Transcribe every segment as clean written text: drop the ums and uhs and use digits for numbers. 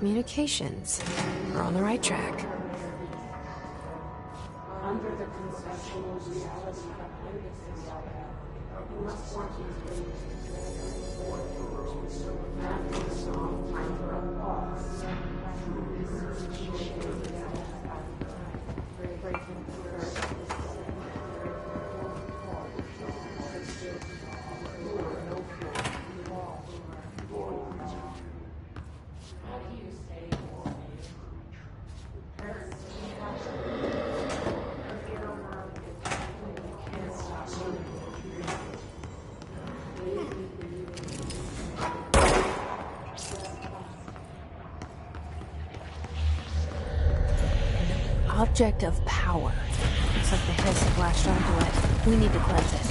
Communications. We're on the right track. Under the conceptual reality behind it is you must want to after the song, time for a pause. Object of power. Looks like the hiss have latched onto it. We need to cleanse it.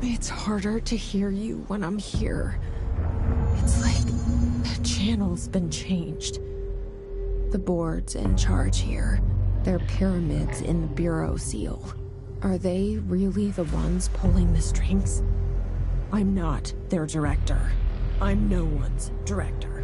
It's harder to hear you when I'm here. It's like the channel's been changed. The board's in charge here. They're pyramids in the Bureau seal. Are they really the ones pulling the strings? I'm not their director. I'm no one's director.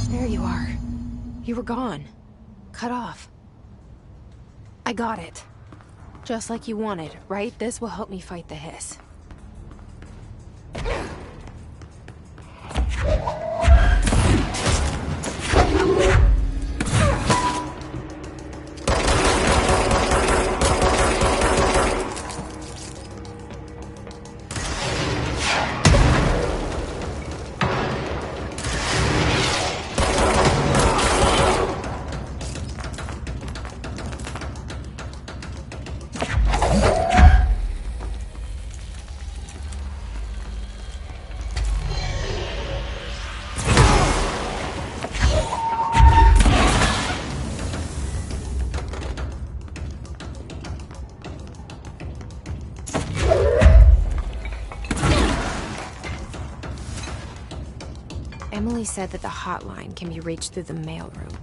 There you are. You were gone. Cut off. I got it. Just like you wanted, right? This will help me fight the hiss. Emily said that the hotline can be reached through the mailroom.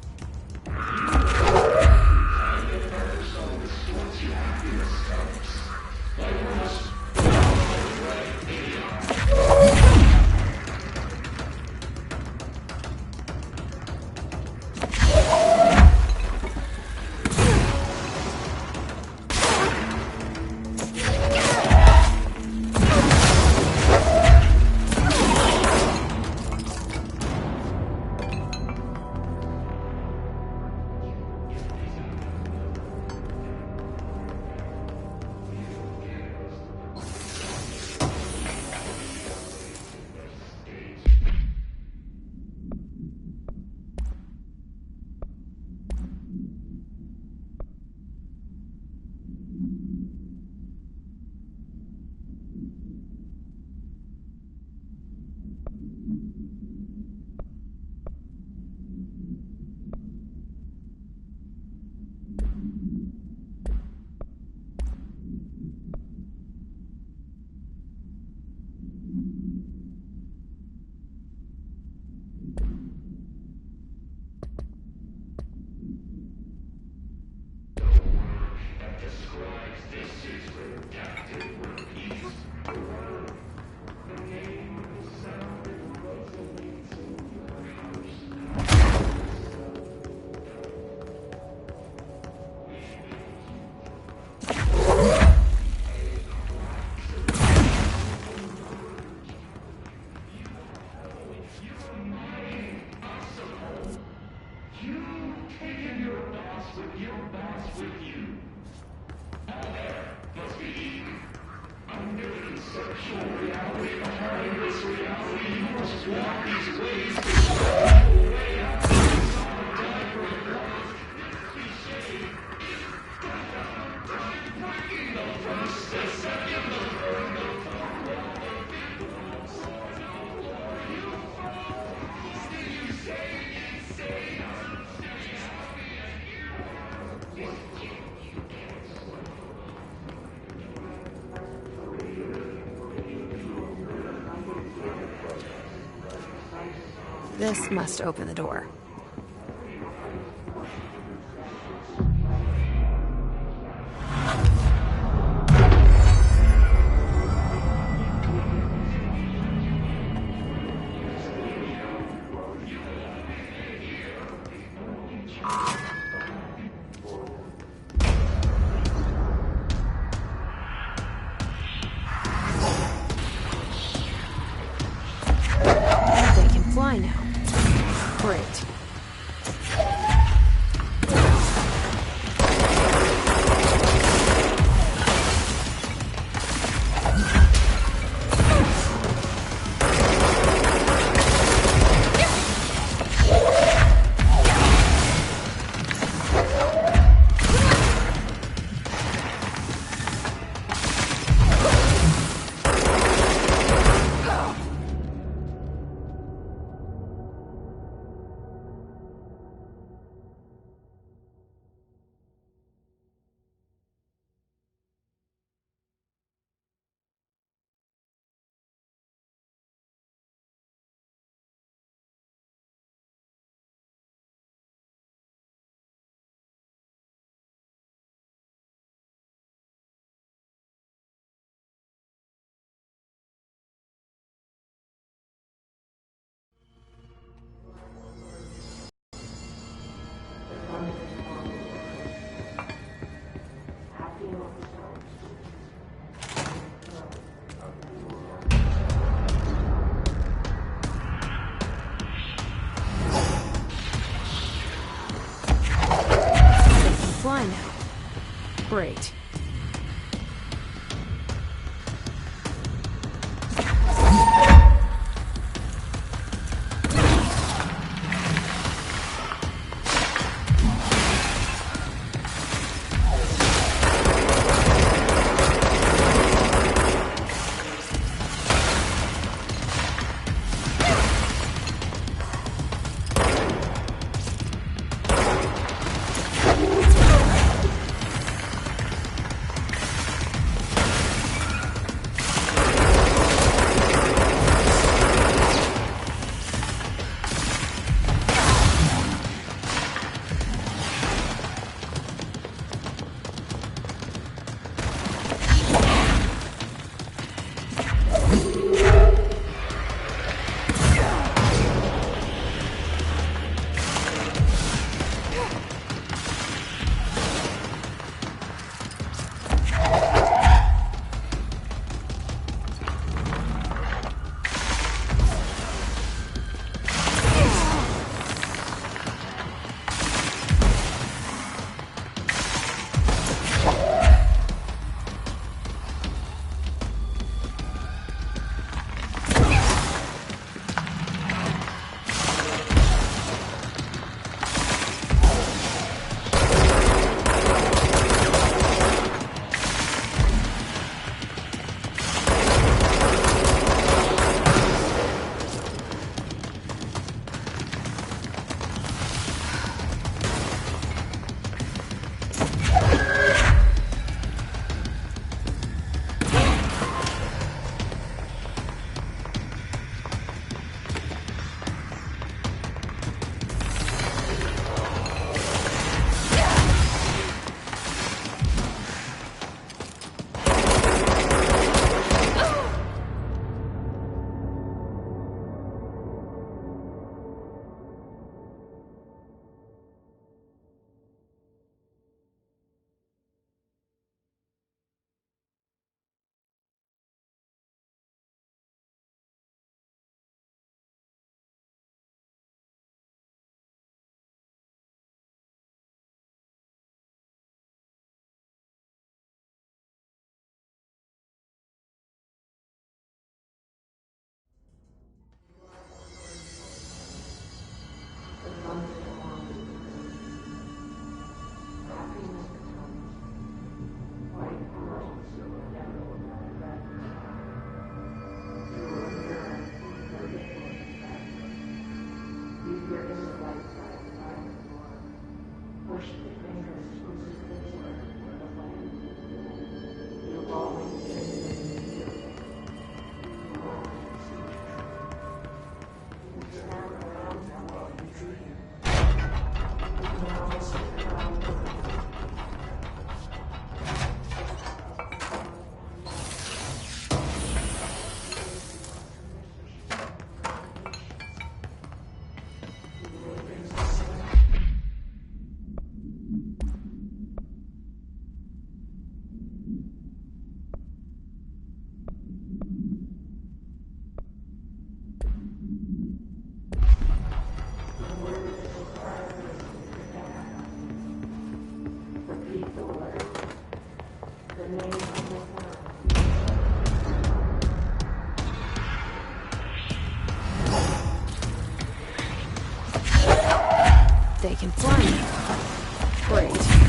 This must open the door. They can fly now. Great. Fly now. Great. They can fly now. Great.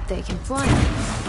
They can fly now.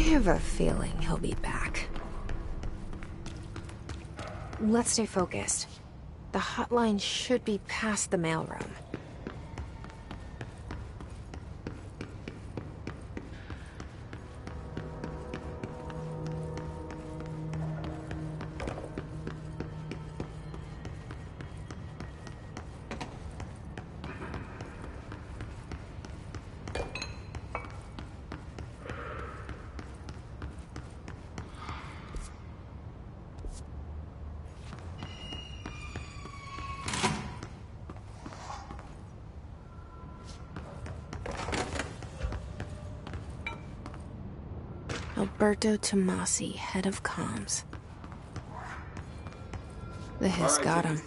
have a feeling he'll be back. Let's stay focused. The hotline should be past the mailroom. Alberto Tomasi, head of comms. The hiss got him.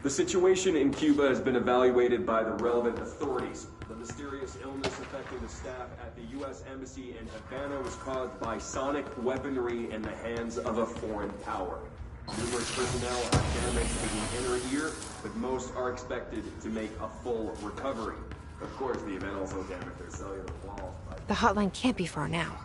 The situation in Cuba has been evaluated by the relevant authorities. The mysterious illness affecting the staff at the U.S. Embassy in Havana was caused by sonic weaponry in the hands of a foreign power. Numerous personnel have damage to the inner ear, but most are expected to make a full recovery. Of course, the event also damaged their cellular walls. The hotline can't be far now.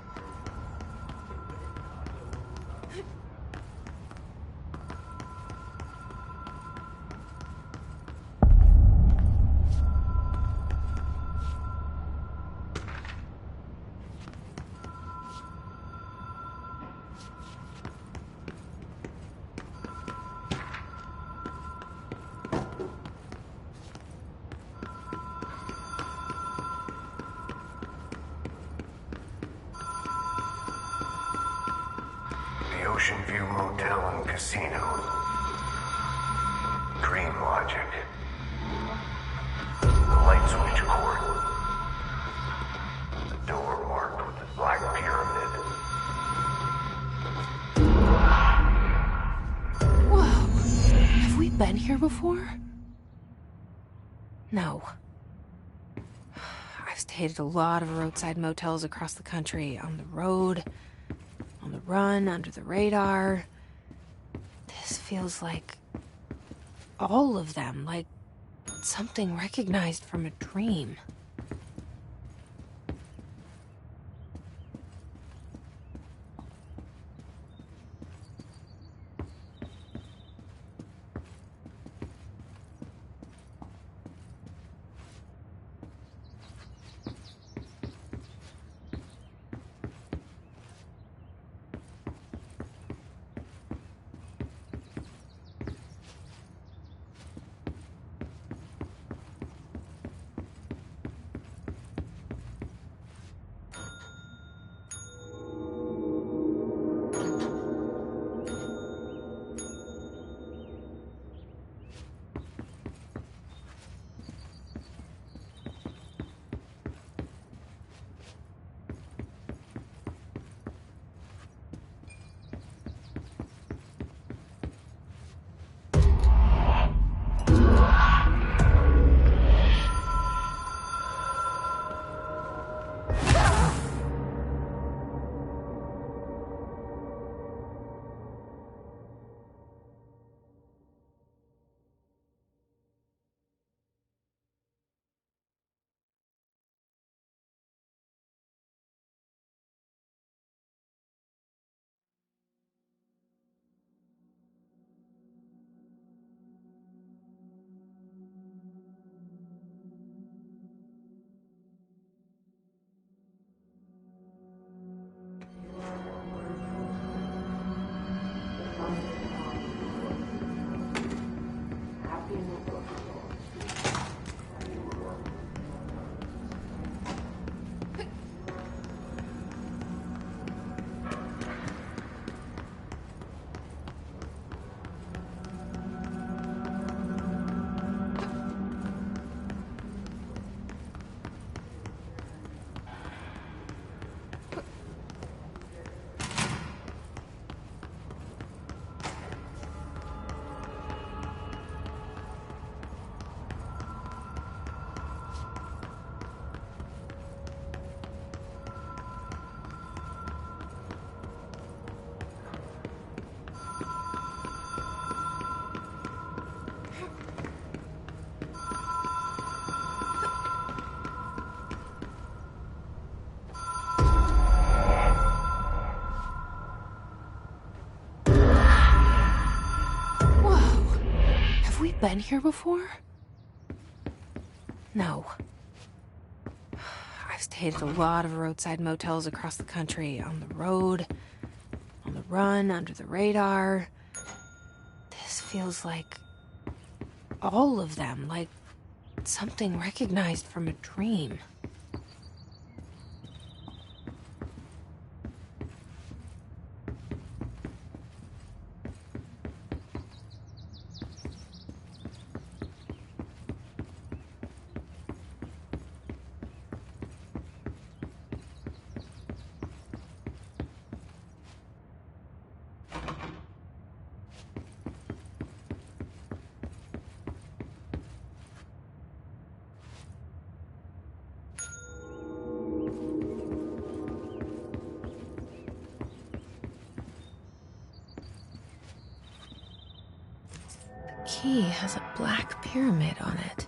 Ocean View Motel and Casino. Dream Logic. The light switch cord. The door marked with the black pyramid. Whoa! Have we been here before? No. I've stayed at a lot of roadside motels across the country, on the road, on the run, under the radar. This feels like all of them, like something recognized from a dream. been here before? No. I've stayed at a lot of roadside motels across the country, on the road, on the run, under the radar. This feels like all of them, like something recognized from a dream. Key has a black pyramid on it.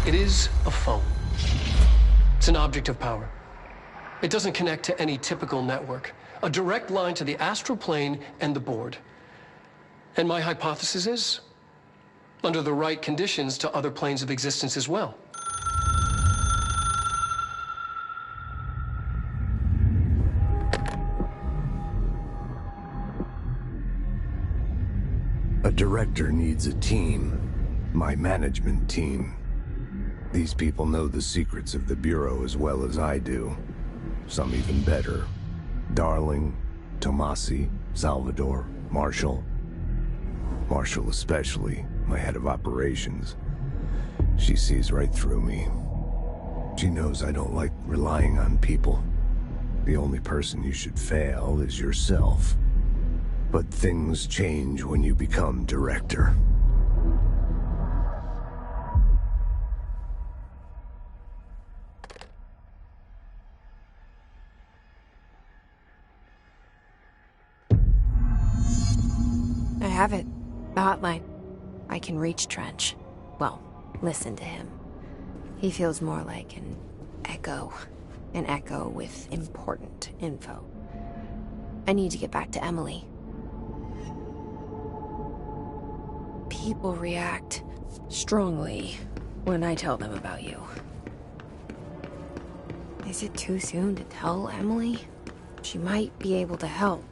It is a phone. It's an object of power. It doesn't connect to any typical network. A direct line to the astral plane and the board. And my hypothesis is, under the right conditions, to other planes of existence as well. A director needs a team. My management team. These people know the secrets of the Bureau as well as I do. Some even better. Darling, Tomasi, Salvador, Marshall. Marshall especially, my head of operations. She sees right through me. She knows I don't like relying on people. The only person you should fail is yourself. But things change when you become director. have it. The hotline. I can reach Trench. Well, listen to him. He feels more like an echo. An echo with important info. I need to get back to Emily. People react strongly when I tell them about you. Is it too soon to tell Emily? She might be able to help.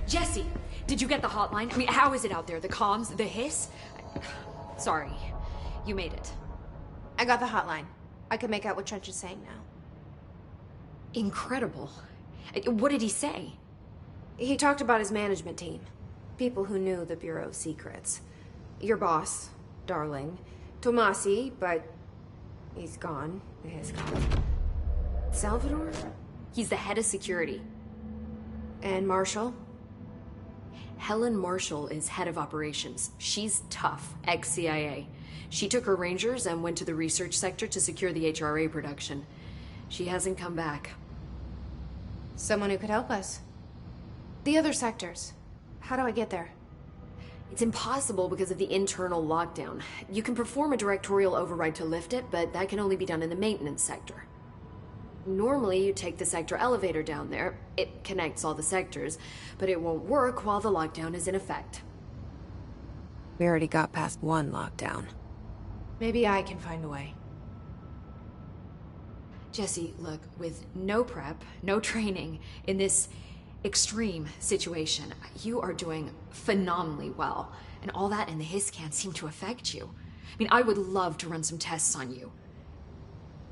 Jesse, did you get the hotline? I mean, how is it out there? The comms? The hiss? Sorry. You made it. I got the hotline. I can make out what Trench is saying now. Incredible. What did he say? He talked about his management team. People who knew the Bureau's secrets. Your boss, Darling. Tomasi, but he's gone. He's gone. Salvador? He's the head of security. And Marshall? Helen Marshall is head of operations. She's tough, ex-CIA. She took her Rangers and went to the research sector to secure the HRA production. She hasn't come back. Someone who could help us. The other sectors. How do I get there? It's impossible because of the internal lockdown. You can perform a directorial override to lift it, but that can only be done in the maintenance sector. Normally, you take the sector elevator down there. It connects all the sectors, but it won't work while the lockdown is in effect. We already got past one lockdown. Maybe I can find a way. Jesse, look, with no prep, no training, in this extreme situation, you are doing phenomenally well. And all that and the hiss can't seem to affect you. I mean, I would love to run some tests on you.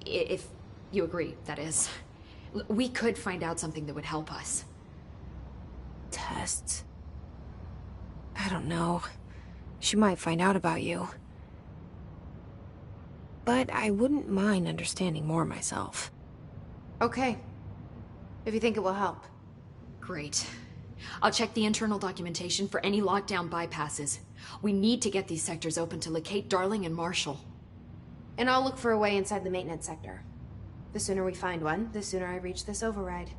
If you agree, that is. We could find out something that would help us. Tests? I don't know. She might find out about you. But I wouldn't mind understanding more myself. Okay. If you think it will help. Great. I'll check the internal documentation for any lockdown bypasses. We need to get these sectors open to locate Darling and Marshall. And I'll look for a way inside the maintenance sector. The sooner we find one, the sooner I reach this override.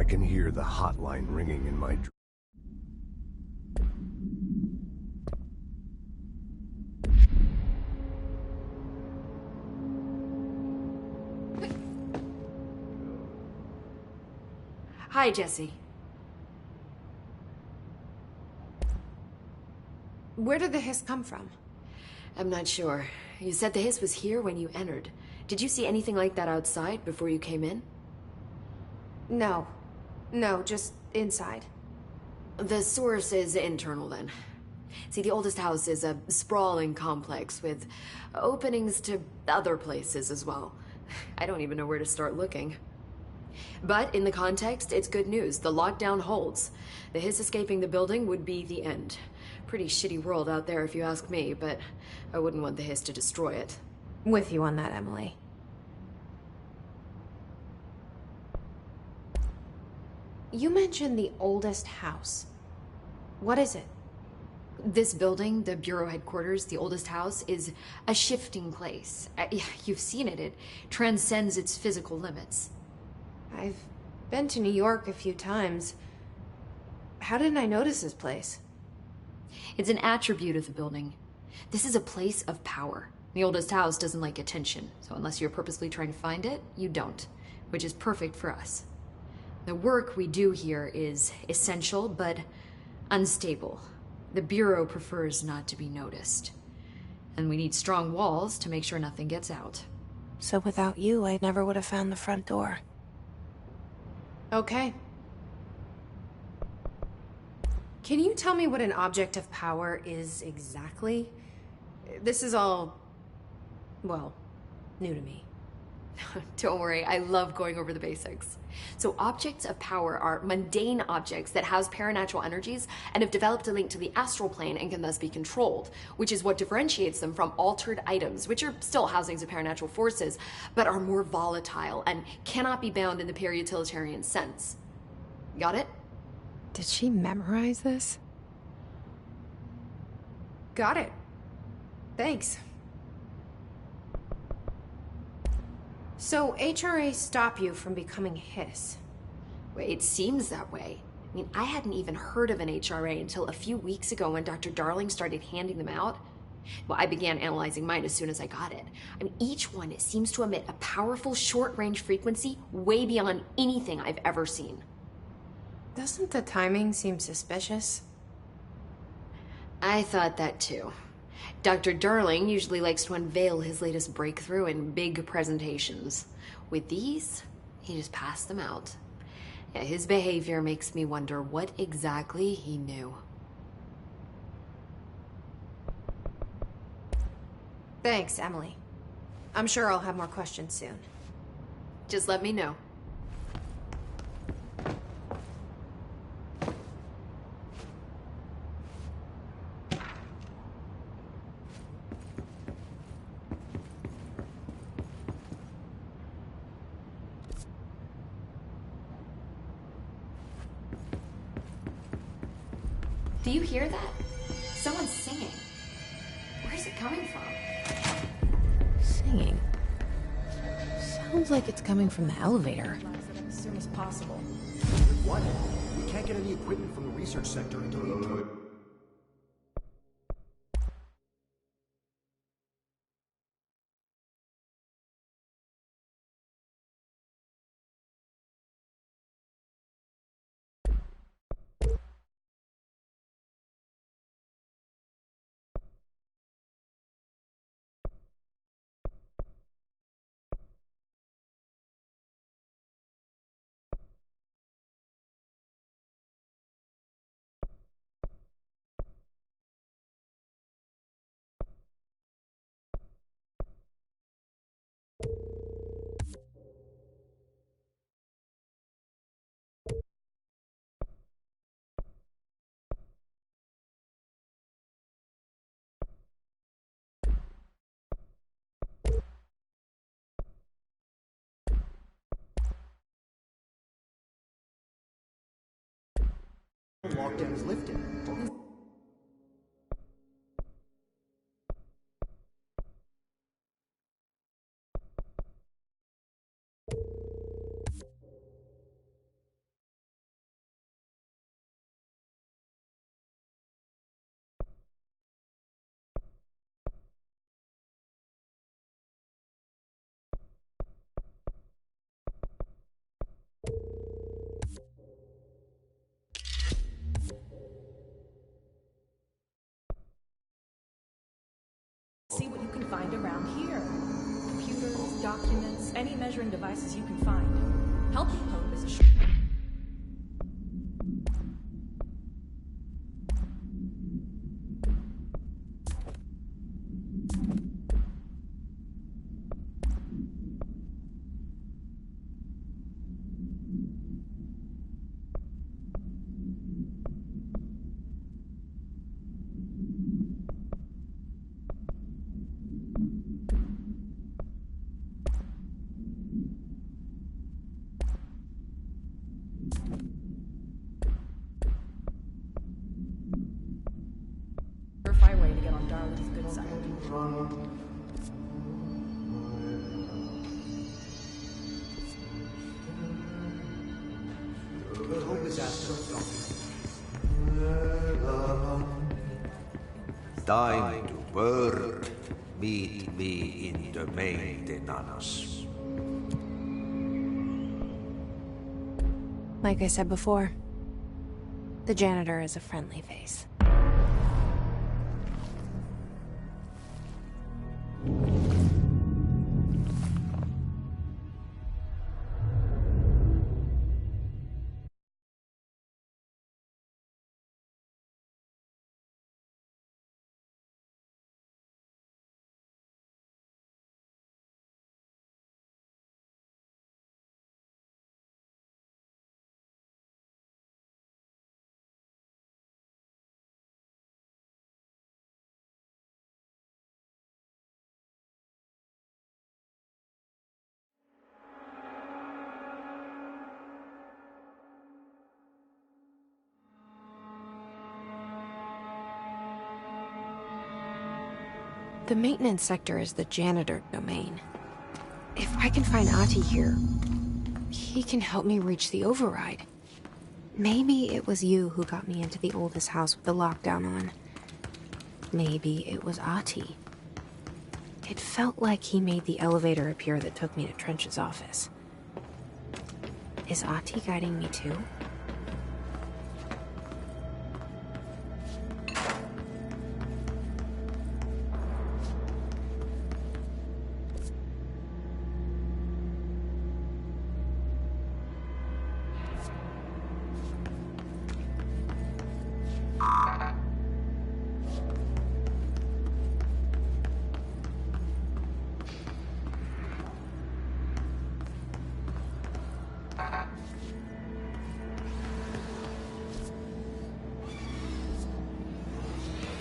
I can hear the hotline ringing in my Hi, Jesse. Where did the hiss come from? I'm not sure. You said the hiss was here when you entered. Did you see anything like that outside before you came in? No. No, just inside. The source is internal, then. See, the oldest house is a sprawling complex with openings to other places as well. I don't even know where to start looking. But in the context, it's good news. The lockdown holds. The hiss escaping the building would be the end. Pretty shitty world out there if you ask me, but I wouldn't want the hiss to destroy it. With you on that, Emily. You mentioned the oldest house. What is it? This building, the Bureau headquarters, the oldest house, is a shifting place. You've seen it. It transcends its physical limits. I've been to New York a few times. How didn't I notice this place? It's an attribute of the building. This is a place of power. The oldest house doesn't like attention, so unless you're purposely trying to find it, you don't, which is perfect for us. The work we do here is essential, but unstable. The Bureau prefers not to be noticed. And we need strong walls to make sure nothing gets out. So without you, I never would have found the front door. Okay. Can you tell me what an object of power is exactly? This is all, well, new to me. Don't worry, I love going over the basics. So objects of power are mundane objects that house paranatural energies and have developed a link to the astral plane and can thus be controlled, which is what differentiates them from altered items, which are still housings of paranatural forces, but are more volatile and cannot be bound in the pure utilitarian sense. Got it? Did she memorize this? Got it. Thanks. So HRA stop you from becoming Hiss? Well, it seems that way. I mean, I hadn't even heard of an HRA until a few weeks ago when Dr. Darling started handing them out. Well, I began analyzing mine as soon as I got it. I mean, each one seems to emit a powerful short-range frequency way beyond anything I've ever seen. Doesn't the timing seem suspicious? I thought that too. Dr. Darling usually likes to unveil his latest breakthrough in big presentations. With these, he just passed them out. Yeah, his behavior makes me wonder what exactly he knew. Thanks, Emily. I'm sure I'll have more questions soon. Just let me know. Do you hear that? Someone's singing. Where's it coming from? Singing? Sounds like it's coming from the elevator. As soon as possible. What? We can't get any equipment from the research sector until you... Lockdown is lifted. measuring devices you can find. Health hope is a surefire way to get on Darla's good side. Time to work. Meet me in the maintenance. Like I said before, the janitor is a friendly face. The maintenance sector is the janitor domain. If I can find Ahti here, he can help me reach the override. Maybe it was you who got me into the oldest house with the lockdown on. Maybe it was Ahti. It felt like he made the elevator appear that took me to Trench's office. Is Ahti guiding me too?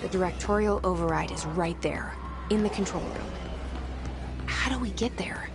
The directorial override is right there, in the control room. How do we get there?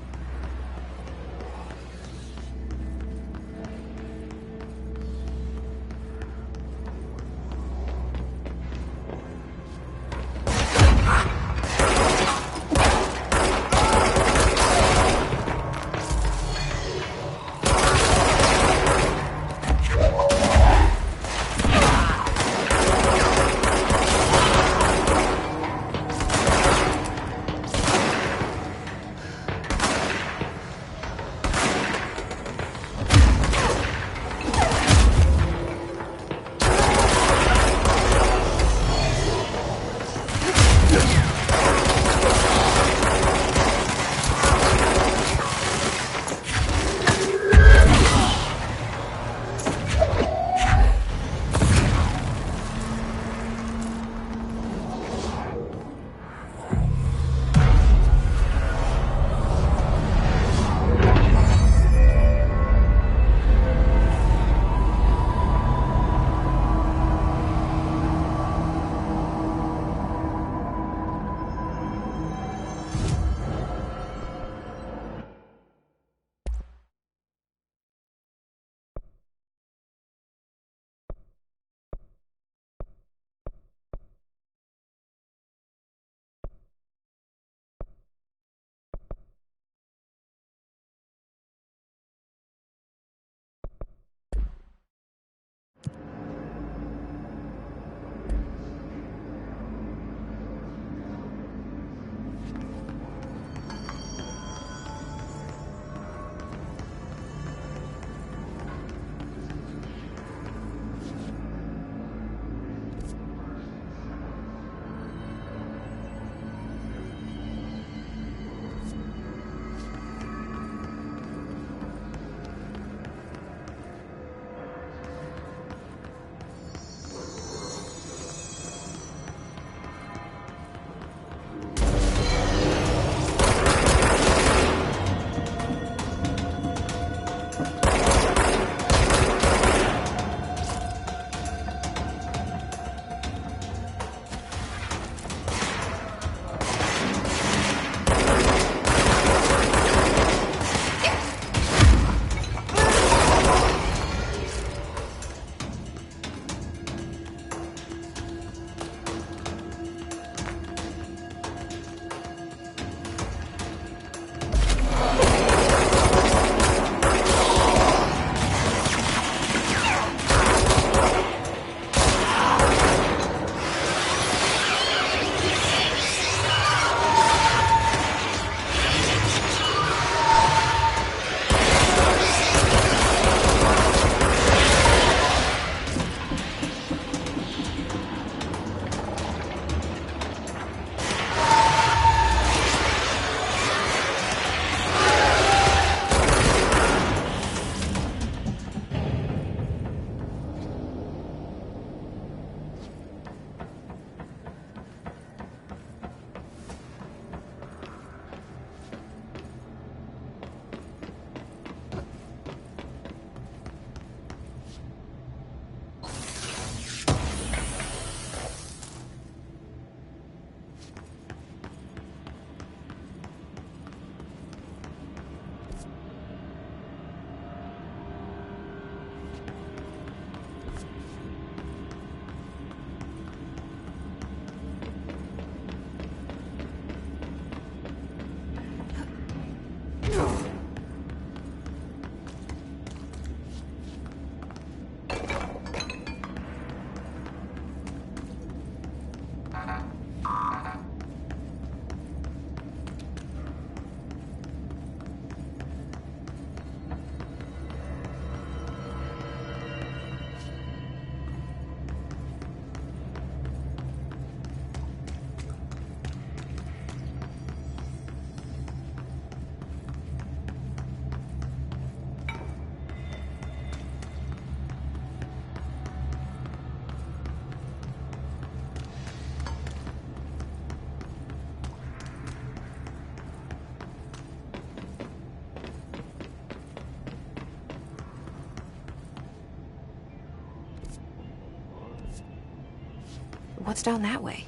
What's down that way?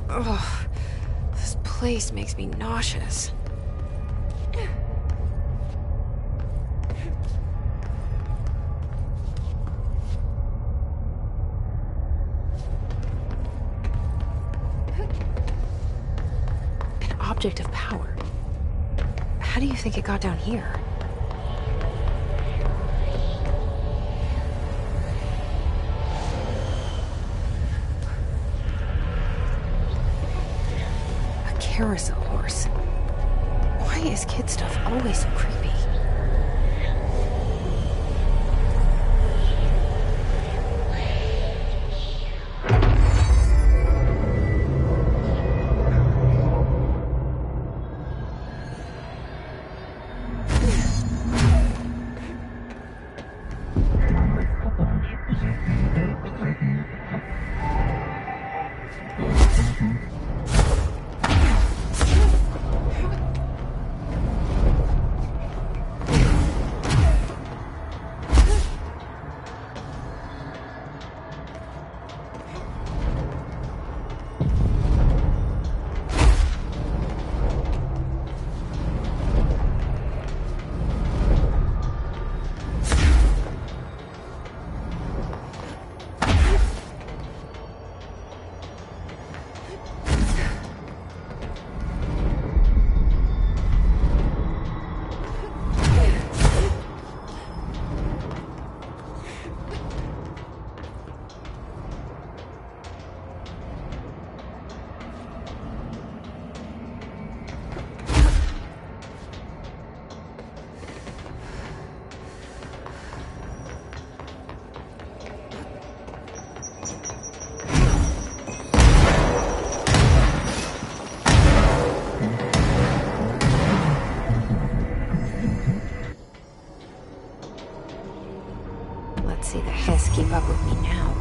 Ugh, this place makes me nauseous. An object of power. How do you think it got down here? Carousel horse. Why is kid stuff always so creepy? Let's see the Hess keep up with me now.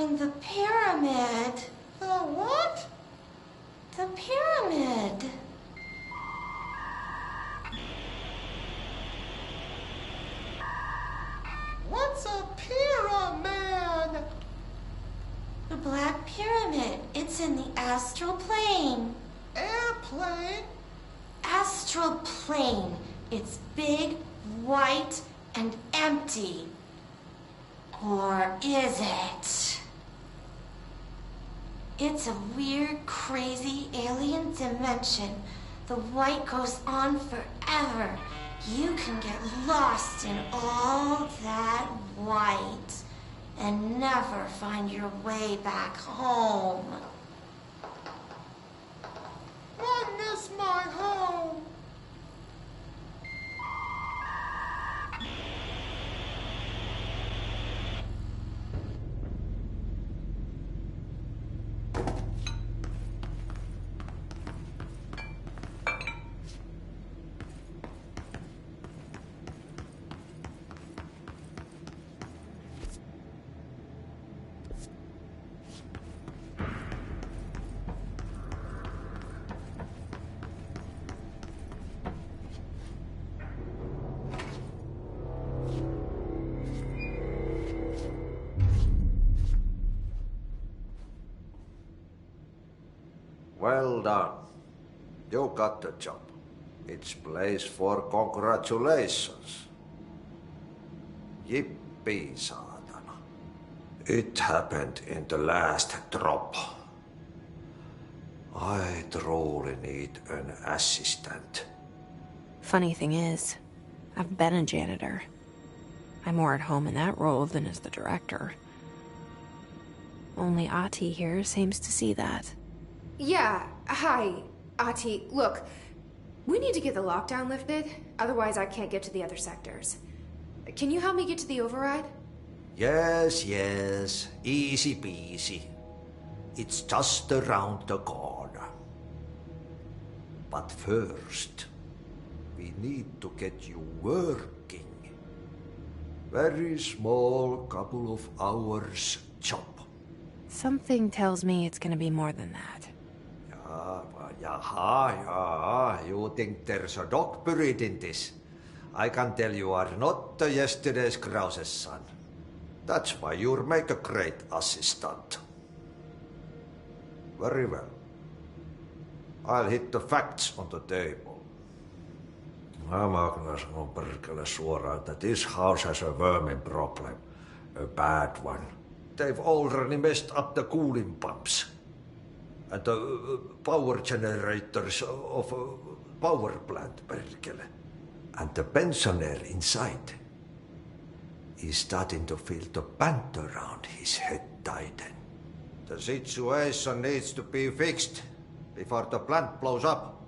find the pyramid. The what? The pyramid. What's a pyramid? The Black Pyramid. It's in the astral plane. Airplane? Astral plane. It's big, white, and empty. Or is it? It's a weird, crazy alien dimension. The white goes on forever. You can get lost in all that white and never find your way back home. I miss my home. Well done. You got the job. It's place for congratulations. Yippee, saatana. It happened in the last drop. I truly need an assistant. Funny thing is, I've been a janitor. I'm more at home in that role than as the director. Only Ati here seems to see that. Yeah, hi, Ati. Look, we need to get the lockdown lifted, otherwise I can't get to the other sectors. Can you help me get to the override? Yes, easy peasy. It's just around the corner. But first, we need to get you working. Very small, couple of hours job. Something tells me it's gonna be more than that. You think there's a dog buried in this? I can tell you are not yesterday's Krause's son. That's why you'll make a great assistant. Very well. I'll hit the facts on the table. Mä kyllä sanon perkele suoraan, that this house has a vermin problem. A bad one. They've already messed up the cooling pumps. And the power generators of a power plant, perkele. And the pensioner inside is starting to feel the band around his head tighten. The situation needs to be fixed before the plant blows up.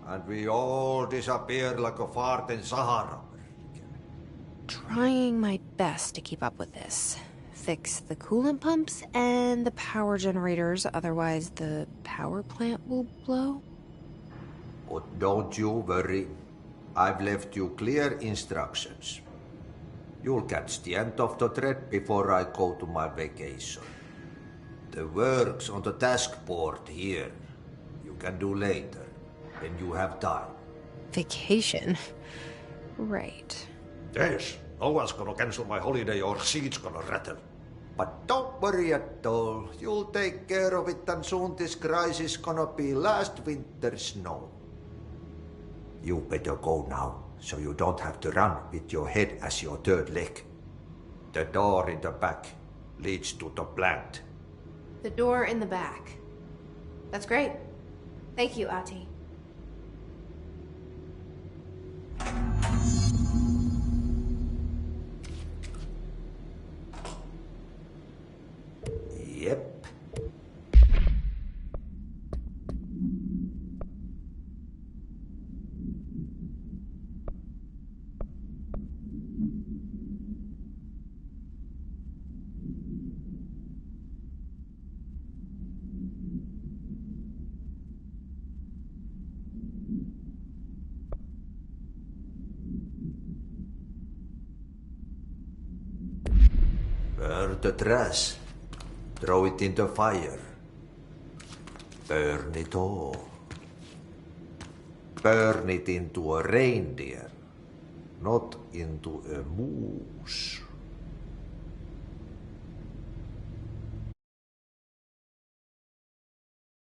And we all disappear like a fart in Sahara. Trying my best to keep up with this. Fix the coolant pumps and the power generators, otherwise the power plant will blow. But don't you worry. I've left you clear instructions. You'll catch the end of the thread before I go to my vacation. The work's on the task board here. You can do later, when you have time. Vacation? Right. Yes, no one's gonna cancel my holiday or seat's gonna rattle. But don't worry at all. You'll take care of it and soon this crisis gonna be last winter's snow. You better go now, so you don't have to run with your head as your third leg. The door in the back leads to the plant. The door in the back. That's great. Thank you, Ati. Yep. Where the trash? Throw it into fire. Burn it all. Burn it into a reindeer, not into a moose.